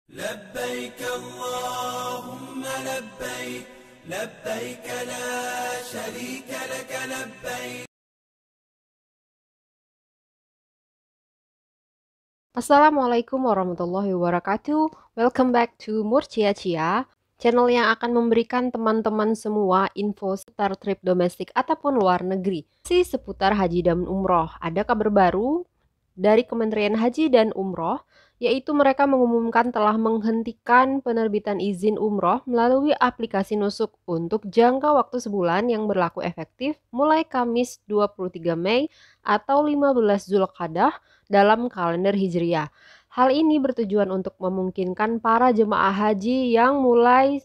لبيك اللهم لبيك لبيك لا شريك لك لبيك. Assalamualaikum warahmatullahi wabarakatuh. Welcome back to Murcia Cia, channel yang akan memberikan teman-teman semua info seputar trip domestik ataupun luar negeri. Seputar haji dan umroh. Ada kabar baru dari Kementerian Haji dan Umroh, yaitu mereka mengumumkan telah menghentikan penerbitan izin umroh melalui aplikasi Nusuk untuk jangka waktu sebulan yang berlaku efektif mulai Kamis 23 Mei atau 15 Zulqa'dah dalam kalender Hijriah. Hal ini bertujuan untuk memungkinkan para jemaah haji yang mulai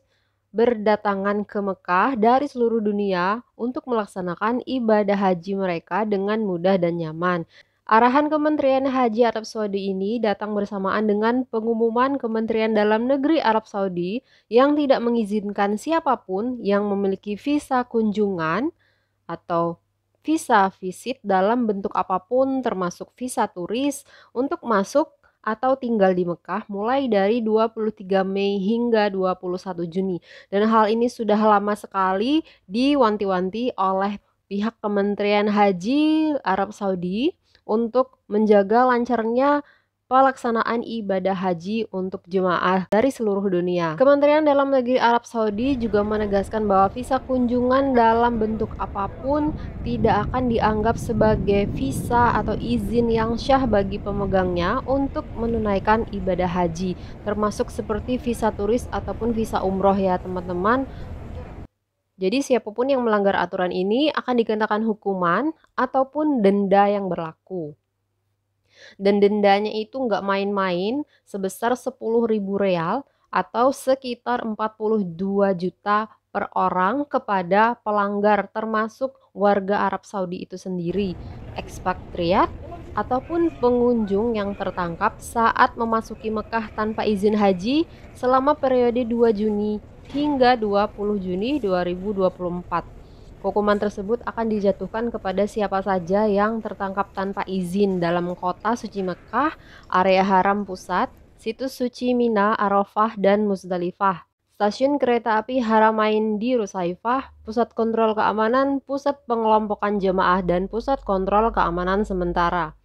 berdatangan ke Mekah dari seluruh dunia untuk melaksanakan ibadah haji mereka dengan mudah dan nyaman. Arahan Kementerian Haji Arab Saudi ini datang bersamaan dengan pengumuman Kementerian Dalam Negeri Arab Saudi yang tidak mengizinkan siapapun yang memiliki visa kunjungan atau visa visit dalam bentuk apapun termasuk visa turis untuk masuk atau tinggal di Mekah mulai dari 23 Mei hingga 21 Juni. Dan hal ini sudah lama sekali diwanti-wanti oleh pihak Kementerian Haji Arab Saudi untuk menjaga lancarnya pelaksanaan ibadah haji untuk jemaah dari seluruh dunia. Kementerian Dalam Negeri Arab Saudi juga menegaskan bahwa visa kunjungan dalam bentuk apapun tidak akan dianggap sebagai visa atau izin yang syah bagi pemegangnya untuk menunaikan ibadah haji, termasuk seperti visa turis ataupun visa umroh ya teman-teman. Jadi siapapun yang melanggar aturan ini akan dikenakan hukuman ataupun denda yang berlaku. Dan dendanya itu nggak main-main sebesar 10.000 real atau sekitar 42 juta per orang kepada pelanggar termasuk warga Arab Saudi itu sendiri, ekspatriat ataupun pengunjung yang tertangkap saat memasuki Mekah tanpa izin haji selama periode 2 Juni hingga 20 Juni 2024. Hukuman tersebut akan dijatuhkan kepada siapa saja yang tertangkap tanpa izin dalam kota suci Mekah, area haram pusat, situs suci Mina, Arafah, dan Musdalifah, stasiun kereta api Haramain di Rusaifah, pusat kontrol keamanan, pusat pengelompokan jemaah, dan pusat kontrol keamanan sementara.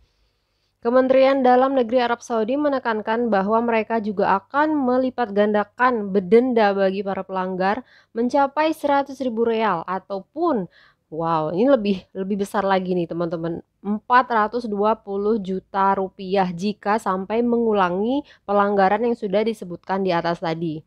Kementerian Dalam Negeri Arab Saudi menekankan bahwa mereka juga akan melipat gandakan denda bagi para pelanggar mencapai 100.000 real ataupun wow, ini lebih besar lagi nih teman-teman, 420 juta rupiah jika sampai mengulangi pelanggaran yang sudah disebutkan di atas tadi.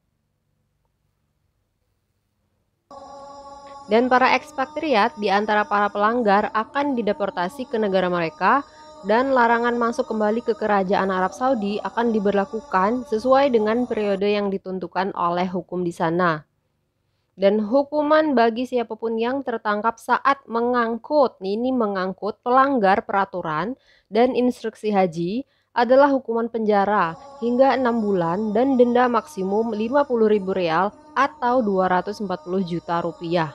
Dan para ekspatriat di antara para pelanggar akan dideportasi ke negara mereka dan larangan masuk kembali ke kerajaan Arab Saudi akan diberlakukan sesuai dengan periode yang ditentukan oleh hukum di sana. Dan hukuman bagi siapapun yang tertangkap saat mengangkut pelanggar peraturan dan instruksi haji adalah hukuman penjara hingga 6 bulan dan denda maksimum 50.000 real atau 240 juta rupiah.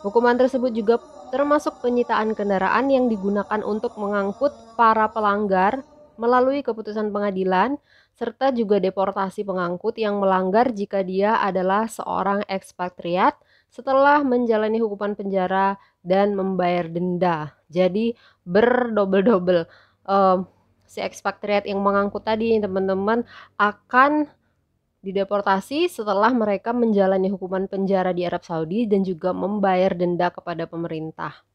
Hukuman tersebut juga termasuk penyitaan kendaraan yang digunakan untuk mengangkut para pelanggar melalui keputusan pengadilan, serta juga deportasi pengangkut yang melanggar jika dia adalah seorang ekspatriat setelah menjalani hukuman penjara dan membayar denda. Jadi berdobel-dobel. Si ekspatriat yang mengangkut tadi teman-teman akan dideportasi setelah mereka menjalani hukuman penjara di Arab Saudi dan juga membayar denda kepada pemerintah.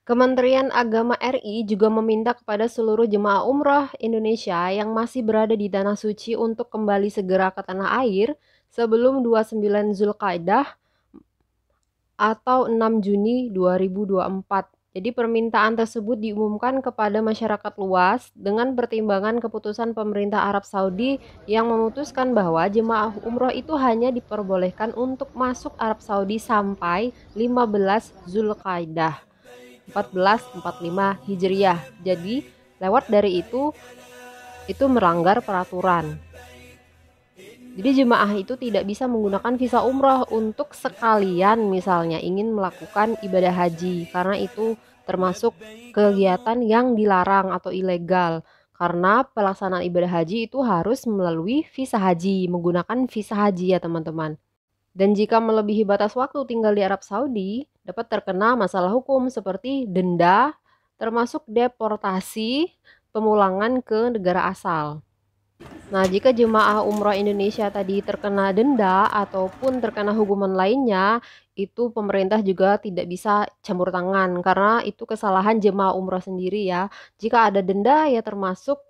Kementerian Agama RI juga meminta kepada seluruh jemaah umrah Indonesia yang masih berada di Tanah Suci untuk kembali segera ke tanah air sebelum 29 Zulqa'dah atau 6 Juni 2024. Jadi permintaan tersebut diumumkan kepada masyarakat luas dengan pertimbangan keputusan pemerintah Arab Saudi yang memutuskan bahwa jemaah umroh itu hanya diperbolehkan untuk masuk Arab Saudi sampai 15 Zulqa'dah 1445 Hijriah. Jadi lewat dari itu melanggar peraturan. Jadi jemaah itu tidak bisa menggunakan visa umroh untuk sekalian misalnya ingin melakukan ibadah haji karena itu termasuk kegiatan yang dilarang atau ilegal. karena pelaksanaan ibadah haji itu harus melalui visa haji, menggunakan visa haji ya teman-teman. Dan jika melebihi batas waktu tinggal di Arab Saudi, dapat terkena masalah hukum seperti denda, termasuk deportasi, pemulangan ke negara asal. Nah, jika jemaah umroh Indonesia tadi terkena denda ataupun terkena hukuman lainnya, itu pemerintah juga tidak bisa campur tangan karena itu kesalahan jemaah umroh sendiri ya. Jika ada denda ya termasuk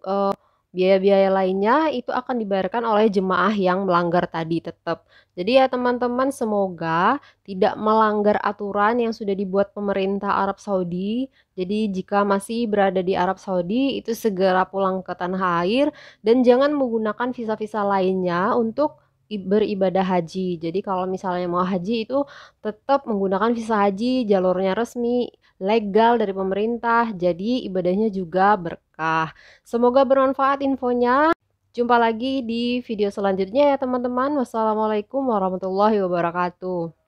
biaya-biaya lainnya itu akan dibayarkan oleh jemaah yang melanggar tadi tetap. Jadi ya teman-teman, semoga tidak melanggar aturan yang sudah dibuat pemerintah Arab Saudi. Jadi jika masih berada di Arab Saudi itu segera pulang ke tanah air dan jangan menggunakan visa-visa lainnya untuk beribadah haji. Jadi kalau misalnya mau haji itu tetap menggunakan visa haji, jalurnya resmi, legal dari pemerintah. Jadi ibadahnya juga berkah. Semoga bermanfaat infonya. Jumpa lagi di video selanjutnya ya teman-teman. Wassalamualaikum warahmatullahi wabarakatuh.